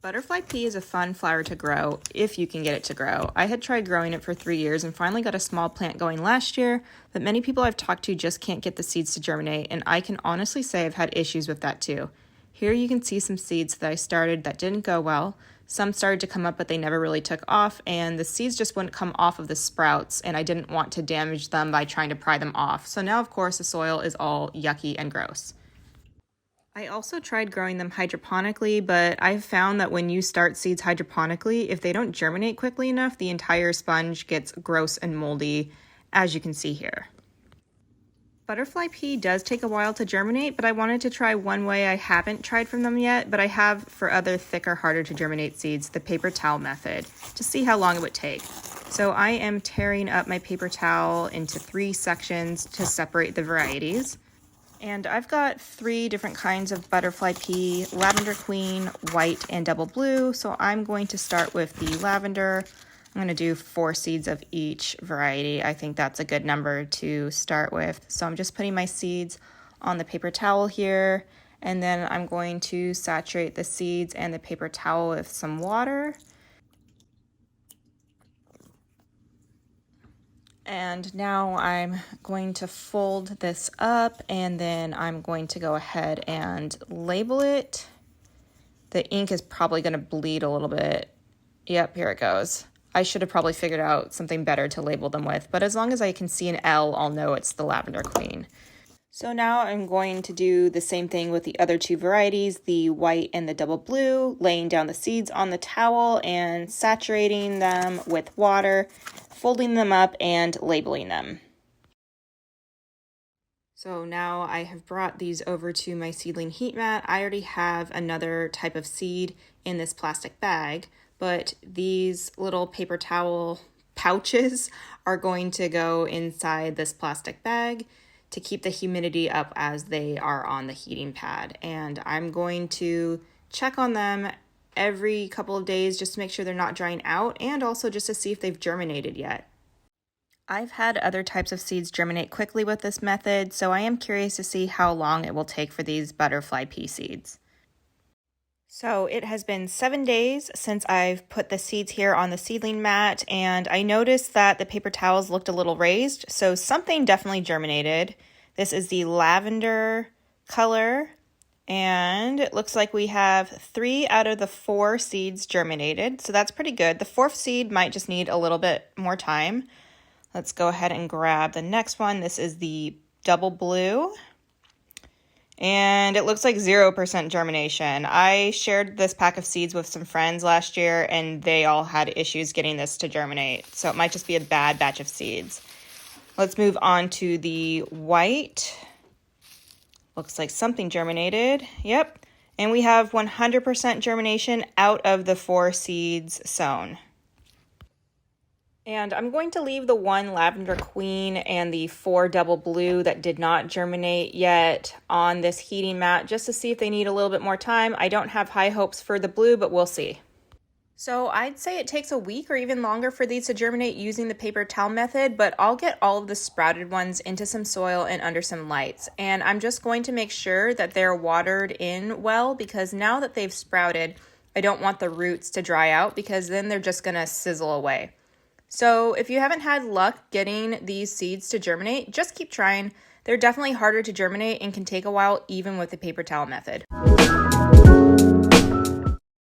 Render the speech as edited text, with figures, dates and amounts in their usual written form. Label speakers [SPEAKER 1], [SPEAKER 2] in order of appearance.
[SPEAKER 1] Butterfly pea is a fun flower to grow if you can get it to grow. I had tried growing it for 3 years and finally got a small plant going last year, but many people I've talked to just can't get the seeds to germinate, and I can honestly say I've had issues with that too. Here you can see some seeds that I started that didn't go well. Some started to come up, but they never really took off, and the seeds just wouldn't come off of the sprouts, and I didn't want to damage them by trying to pry them off. So now, of course, the soil is all yucky and gross. I also tried growing them hydroponically, but I've found that when you start seeds hydroponically, if they don't germinate quickly enough, the entire sponge gets gross and moldy, as you can see here. Butterfly pea does take a while to germinate, but I wanted to try one way I haven't tried from them yet, but I have for other thicker, harder to germinate seeds, the paper towel method, to see how long it would take. So I am tearing up my paper towel into 3 sections to separate the varieties. And I've got 3 different kinds of butterfly pea: lavender queen, white, and double blue. So I'm going to start with the lavender. I'm going to do 4 seeds of each variety. I think that's a good number to start with. So I'm just putting my seeds on the paper towel here, and then I'm going to saturate the seeds and the paper towel with some water. And now I'm going to fold this up, and then I'm going to go ahead and label it. The ink is probably going to bleed a little bit. Yep, here it goes. I should have probably figured out something better to label them with, but as long as I can see an L, I'll know it's the lavender queen. So now I'm going to do the same thing with the other 2 varieties, the white and the double blue, laying down the seeds on the towel and saturating them with water, folding them up and labeling them. So now I have brought these over to my seedling heat mat. I already have another type of seed in this plastic bag, but these little paper towel pouches are going to go inside this plastic bag to keep the humidity up as they are on the heating pad. And I'm going to check on them every couple of days just to make sure they're not drying out, and also just to see if they've germinated yet. I've had other types of seeds germinate quickly with this method, so I am curious to see how long it will take for these butterfly pea seeds. So it has been 7 days since I've put the seeds here on the seedling mat, and I noticed that the paper towels looked a little raised, so something definitely germinated. This is the lavender color, and it looks like we have 3 out of the 4 seeds germinated, so that's pretty good. The 4th seed might just need a little bit more time. Let's go ahead and grab the next one. This is the double blue. And it looks like 0% germination. I shared this pack of seeds with some friends last year, and they all had issues getting this to germinate. So it might just be a bad batch of seeds. Let's move on to the white. Looks like something germinated. Yep. And we have 100% germination out of the 4 seeds sown. And I'm going to leave the 1 lavender queen and the 4 double blue that did not germinate yet on this heating mat just to see if they need a little bit more time. I don't have high hopes for the blue, but we'll see. So I'd say it takes a week or even longer for these to germinate using the paper towel method, but I'll get all of the sprouted ones into some soil and under some lights. And I'm just going to make sure that they're watered in well, because now that they've sprouted, I don't want the roots to dry out, because then they're just going to sizzle away. So if you haven't had luck getting these seeds to germinate, just keep trying. They're definitely harder to germinate and can take a while even with the paper towel method.